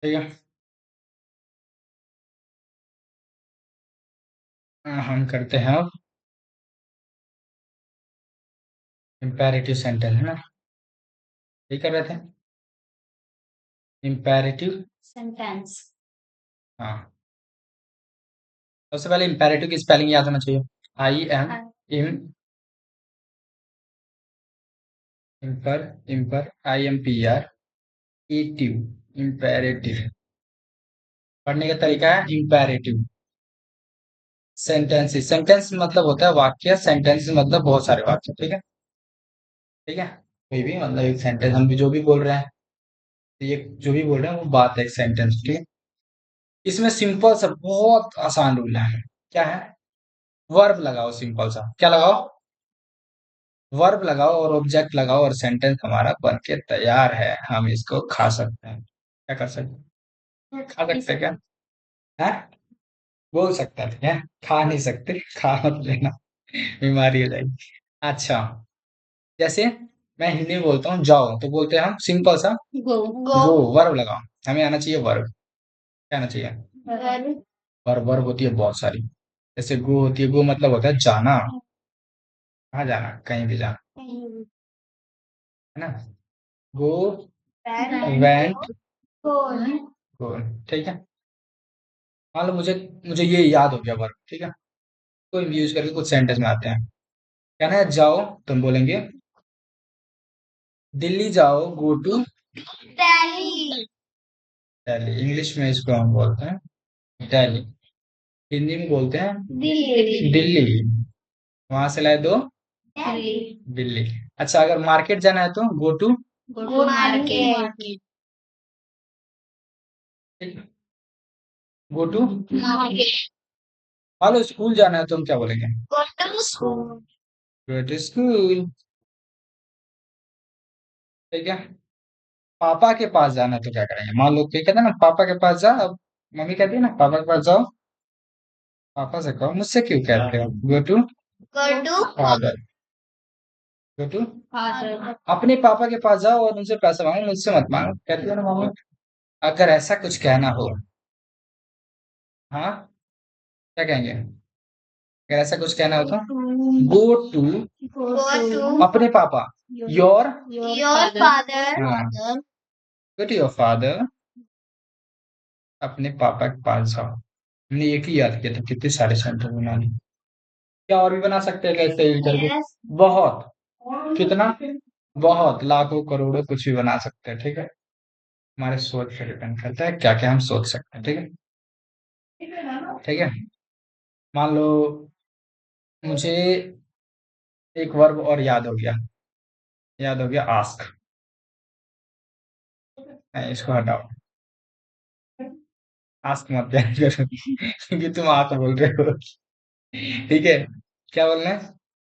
ठीक है। हम करते हैं अब इम्पेरेटिव सेंटेंस, है ना? यही कर रहे थे। इम्पेरेटिव। सेंटेंस। हाँ, सबसे पहले इम्पेरेटिव की स्पेलिंग याद होना चाहिए। आई एम इम impure impure I am P R E T, imperative. पढ़ने का तरीका है इम्पेरेटिव। सेंटेंस, सेंटेंस मतलब होता है वाक्य, सेंटेंस मतलब बहुत सारे वाक्य। ठीक है। ठीक है। कोई भी मतलब एक सेंटेंस, हम भी जो भी बोल रहे हैं, तो ये जो भी बोल रहे हैं वो बात है, एक सेंटेंस। ठीक है। इसमें सिंपल सा बहुत आसान रूल है। क्या है? वर्ब लगाओ, सिंपल सा। क्या लगाओ? वर्ब लगाओ और ऑब्जेक्ट लगाओ और सेंटेंस हमारा बन के तैयार है। हम इसको खा सकते हैं। क्या कर सकते हैं? खा सकते हैं क्या? है? बोल सकते हैं, ठीक है। खा नहीं सकते, खा मत लेना, बीमारी हो जाएगी। अच्छा, जैसे मैं हिंदी में बोलता हूँ जाओ, तो बोलते हैं हम सिंपल सा गो। गो। वर्ब लगाओ, हमें आना चाहिए वर्ब। क्या आना चाहिए? वर्ब। वर्ब होती है बहुत सारी। जैसे गो होती है, गो मतलब होता है जाना। कहाँ जाना? कहीं भी जाना, है ना? गो, वेंट, गो। ठीक है। मान लो मुझे मुझे ये याद हो गया वर्ब, ठीक है। तो यूज करके कुछ सेंटेंस में आते हैं। कहना है जाओ, तुम बोलेंगे दिल्ली जाओ, go to Delhi. Delhi. English में इसको हम बोलते हैं दिल्ली। हिंदी में बोलते हैं दिल्ली। वहां से लाए दो दिल्ली। बिल्ली। अच्छा, अगर मार्केट जाना है तो go to go to market. Go to. Market. मान लो स्कूल जाना है तो हम क्या बोलेंगे? Go to school. Go to school. ठीक है। पापा के पास जाना है तो क्या करेंगे? मान लो क्या कहते हैं ना, पापा के पास जा। अब मम्मी कहती है ना पापा के पास जाओ। पापा से कहो, मुझसे क्यों कहते हो? Go to go to father. Go to father. अपने पापा के पास जाओ और उनसे पैसा मांगो, मुझसे मत मांगो, कहती है ना मम्मी। अगर ऐसा कुछ कहना हो, हाँ, क्या कहेंगे? अगर ऐसा कुछ कहना हो तो गो टू गो टू अपने पापा, योर, योर फादर। हाँ, गो टू योर फादर, अपने पापा के पास जाओ। हमने एक ही याद किया था, कितने सारे सेंटेंस बना लिए। क्या और भी बना सकते हैं कैसे ही करके? यस। बहुत। कितना? बहुत, लाखों करोड़ों, कुछ भी बना सकते हैं। ठीक है। हमारे सोच पे डिपेंड करता है क्या क्या हम सोच सकते हैं। ठीक है। ठीक है। मान लो मुझे एक वर्ब और याद हो गया। याद हो गया, आस्क। इसको हटाओ। आस्क मत याद करो क्योंकि तुम आस्क बोल रहे हो। ठीक है। क्या बोलना है?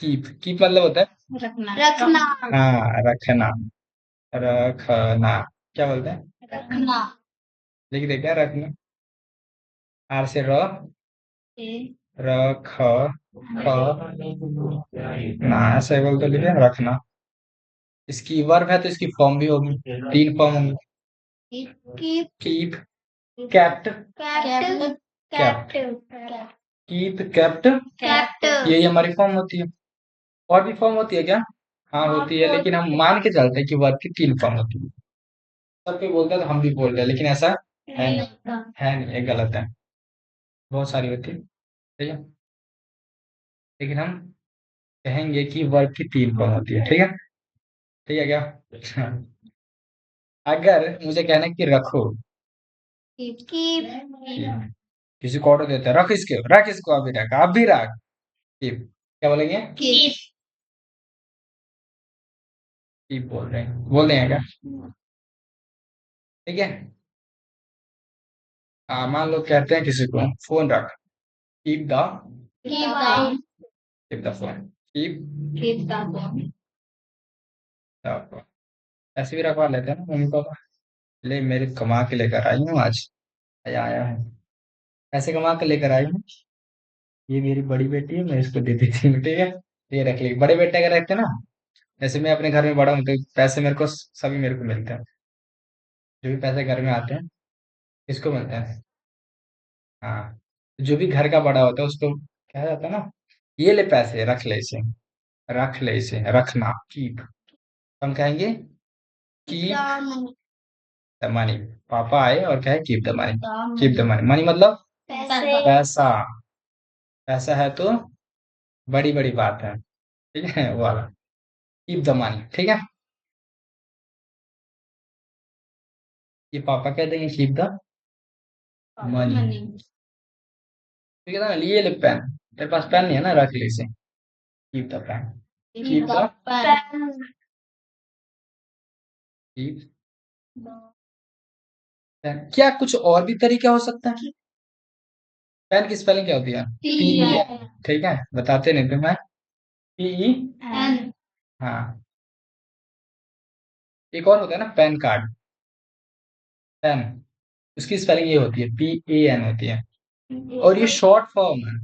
कीप। कीप मतलब होता है रखना। रखना। हाँ, रखना। रखना। क्या बोलते हैं? रखना। लिख दे क्या? रखना। आर से र, ए, रख, ख, ना, ऐसे बोल तो लिखे रखना। इसकी वर्ब है तो इसकी फॉर्म भी होगी, तीन फॉर्म होंगी। Keep. Keep, kept, kept. Kept, kept. Keep, kept, kept. यही हमारी फॉर्म होती है। और भी फॉर्म होती है क्या? हाँ होती है, लेकिन हम मान के चलते हैं कि वर्ब की तीन फॉर्म होती है। सब कोई बोलता है तो हम भी बोल रहे हैं, लेकिन ऐसा है नहीं। है नहीं, ये गलत है। बहुत सारी होती है। ठीक है। लेकिन हम कहेंगे कि वर्ब की तीन फॉर्म होती है। ठीक है। ठीक है क्या? अगर मुझे कहना है कि रखो, कीप। किसी को ऑर्डर देते हैं रख इसके, रख इसको, अभी रख, अभी रख। कीप। क्या बोलेंगे? कीप। कीप बोल रहे हैं, बोल देंगे क्या? ठीक है। मान लो कहते हैं किसी को फोन रख, keep the keep the. Keep the phone, keep keep the. The phone. ऐसे भी रखवा लेते हैं ना मम्मी पापा। ले, मेरे कमा के लेकर आई हूँ आज, आया आया है, पैसे कमा के लेकर आई हूँ। ये मेरी बड़ी बेटी है, मैं इसको दे देती हूँ। ठीक है। ये रख ले, बड़े बेटे अगर रखते हैं ना, जैसे मैं अपने घर में बड़ा हूँ तो पैसे मेरे को, सभी मेरे को मिलते हैं। जो भी पैसे घर में आते हैं किसको मिलते हैं? हाँ, जो भी घर का बड़ा होता है उसको कहा जाता है ना, ये ले पैसे, रख ले इसे, रख ले इसे, रखना, कीप। हम कहेंगे कीप दामन द मनी। पापा आए और कहे keep the money. Keep the दामन मनी, मनी मतलब पैसे पैसा। पैसा है तो बड़ी बड़ी बात है, ठीक है, वो वाला। कीप द मनी, ठीक है। ये पापा कह देंगे कीप द मनी। मनी ठीक है ना, लिए ले पेन। तेरे पास पेन नहीं है ना, रख ले इसे, keep the pen. Keep the pen keep pen. क्या कुछ और भी तरीका हो सकता है? पेन की स्पेलिंग क्या होती है? पी ई P एन, ठीक है, बताते नहीं थे मैं। पी ई, N हाँ। एक और होता है ना, पैन कार्ड, पेन, उसकी स्पेलिंग ये होती है, पी ए एन होती है। और ये शॉर्ट फॉर्म है,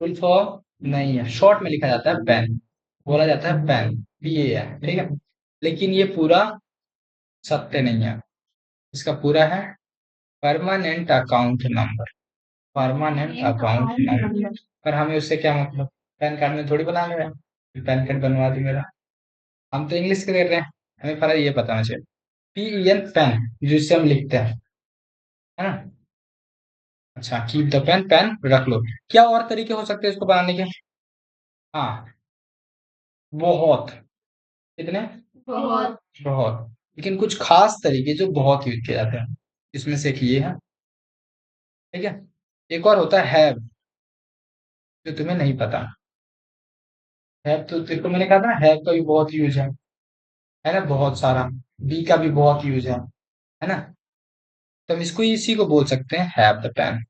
फुल फॉर्म नहीं है, शॉर्ट में लिखा जाता है पेन, बोला जाता है पेन, पी ए एन, ठीक है। लेकिन ये पूरा सत्य नहीं है। इसका पूरा है permanent account number. Permanent account number. पर हमें उससे क्या मतलब? पैन कार्ड में थोड़ी बना ले रहे हैं, पैन कार्ड बनवा दी मेरा। हम तो इंग्लिश के कर रहे हैं, हमें पहले ये बताना चाहिए। पी ई एन, पेन, जिससे हम लिखते हैं, है ना। अच्छा, कीप द पेन, पेन रख लो। क्या और तरीके हो सकते हैं इसको बनाने के? हाँ, बहुत। कितने? बहुत बहुत। लेकिन कुछ खास तरीके जो बहुत यूज किए जाते हैं, इसमें से एक ये है, ठीक है। एक और होता है हैव, जो तुम्हें नहीं पता। हैव तो तेरे को मैंने कहा था ना, हैव का भी बहुत यूज है ना, बहुत सारा। बी का भी बहुत यूज है ना। तो हम इसको इसी को बोल सकते हैं, have the pen.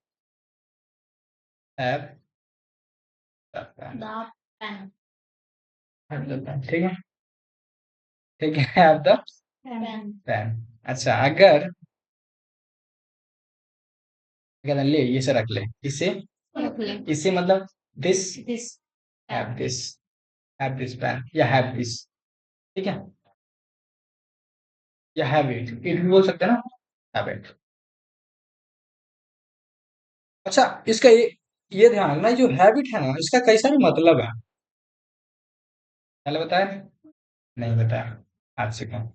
Have the pen, the pen have the pen, ठीक है। ठीक है, हैव द पेन पेन। अच्छा, अगर अगर ले, ये से रख ले, इसे, रख ले इसे मतलब this, this have this, have this pen, या हैव दिस, ठीक है, या हैव इट, इट भी बोल सकते हैं ना, हैव इट। अच्छा, इसका ये ध्यान रखना, जो हैबिट है ना, इसका कई सारे मतलब है। पहले बताया? नहीं बताया, आज से कौन?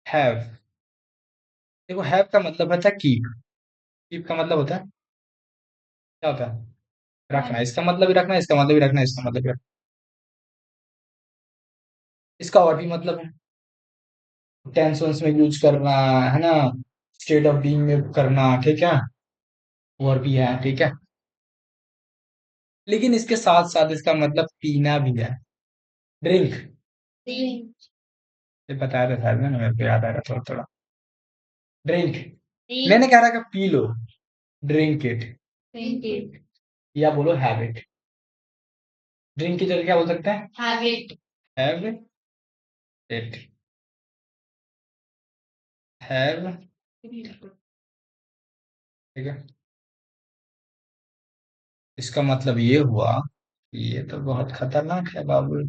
हैव, देखो हैव का मतलब होता है कीप। कीप का मतलब होता है, क्या होता है? रखना। इसका मतलब भी रखना, इसका मतलब भी रखना, इसका मतलब भी रखना। इसका और भी मतलब है, टेंस में यूज करना, है ना, स्टेट ऑफ बीइंग में करना, ठीक है, और भी है, ठीक है। लेकिन इसके साथ साथ इसका मतलब पीना भी है, ड्रिंक। तीन ये बताया था शायद मैंने, मेरे को याद आ रहा थोड़ा थोड़ा। ड्रिंक, तीन मैंने कह रहा कि P low, drink it, twenty या बोलो हैबिट। ड्रिंक की जगह क्या बोल सकते हैं? हैबिट हैव इट, हैव, ठीक है। इसका मतलब ये हुआ कि ये तो बहुत खतरनाक है बाबू।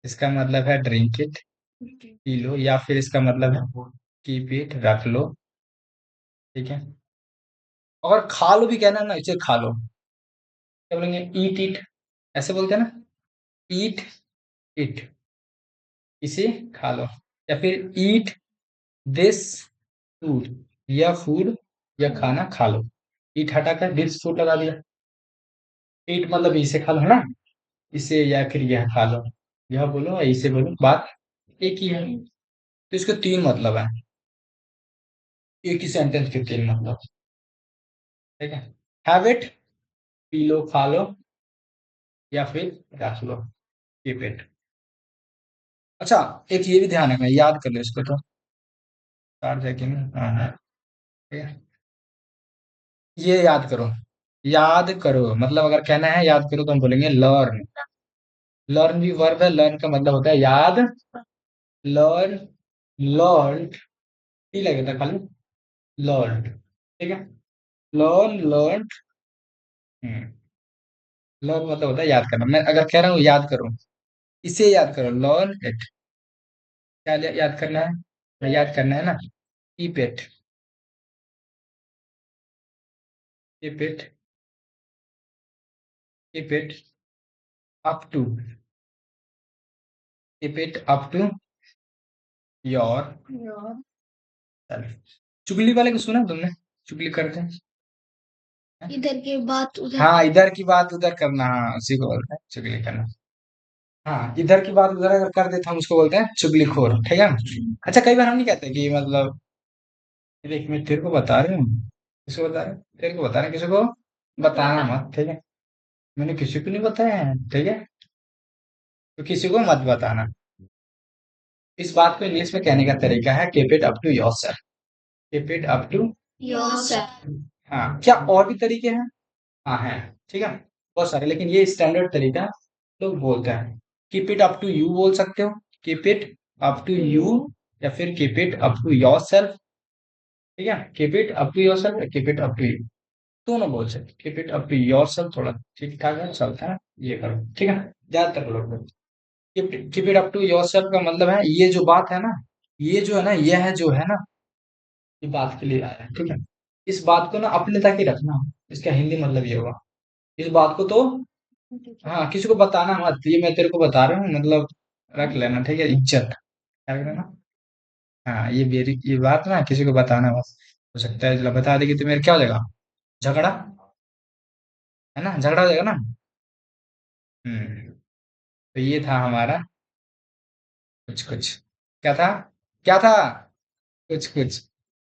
इसका मतलब है ड्रिंक इट, पी लो, या फिर इसका मतलब है कीप इट, रख लो, ठीक है। और खा लो भी कहना है ना, इसे खा लो, क्या बोलेंगे? ईट इट, ऐसे बोलते हैं ना, ईट इट, इसे खा लो। या फिर ईट दिस फूड, यह फूड, यह खाना खा लो। ईट हटाकर दिस फूड लगा दिया। ईट मतलब इसे खा लो, है ना, इसे या फिर यह खा लो, यह बोलो या इसे बोलो, बात एक ही है। तो इसके तीन मतलब है, एक ही सेंटेंस के तीन मतलब, ठीक है। हैव इट, पी लो खा लो, या फिर रख लो, कीप इट। अच्छा, एक ये भी ध्यान है, याद कर लो इसको तो, चार सेकंड, हाँ हाँ, ठीक है। ये याद करो, याद करो मतलब अगर कहना है याद करो तो हम बोलेंगे लर्न। लर्न भी वर्ब है, लर्न का मतलब होता है याद। लर्न, लर्न, ही लगेगा खाली, लर्न, ठीक है। लर्न, लर्न, लर्न मतलब होता है याद करना। मैं अगर कह रहा हूँ याद करो, इसे याद करो, लर्न इट, क्या याद करना है? याद करना है ना, keep it, keep it up to keep it up to your yourself. चुगली वाले को सुना तुमने? चुगली करते हैं। इधर की बात उधर हाँ, इधर की बात उधर करना, हाँ उसी को बोलते हैं चुगली करना। हाँ, इधर की बात उधर अगर कर देता हम उसको बोलते हैं चुगलीखोर, ठीक है। अच्छा, कई बार हम नहीं कहते कि मतलब, ये देख मैं तेरे को बता रही हूँ, किसको बता रहे हैं? तेरे को बता रहे हैं, किसी को बताना मत, ठीक है। मैंने किसी को नहीं बताया है, ठीक है। तो किसी को मत बताना। इस बात को इंग्लिश में कहने का तरीका है keep it up to yourself. Keep it up to, yourself हाँ, क्या और भी तरीके हैं? हाँ है, ठीक है, बहुत सारे, लेकिन ये स्टैंडर्ड तरीका लोग बोलते हैं। Keep it up to you बोल सकते हो, keep it up to you, या फिर keep it up to yourself, ठीक है। Keep it up to yourself, keep it up to you, दोनों बोल सकते। Keep it up to yourself थोड़ा ठीक ठाक है, चलता है, ये करो, ठीक है। ज्यादातर लोग keep it up to yourself का मतलब है ये जो बात है ना, ये जो है ना, यह है जो है ना, ये बात के लिए आया है, ठीक है। इस बात को ना अपने तक ही रखना, इसका हिंदी मतलब ये होगा। इस बात को तो, हाँ, किसी को बताना मत, ये मैं तेरे को बता रहा हूँ, मतलब रख लेना, ठीक है, इज्जत रख लेना। हाँ, ये मेरी ये बात ना किसी को बताना बस। हो सकता है चलो बता देगी तो मेरे क्या हो जाएगा, झगड़ा, है ना, झगड़ा हो जाएगा ना। हम्म। तो ये था हमारा कुछ कुछ। क्या था? क्या था? कुछ कुछ।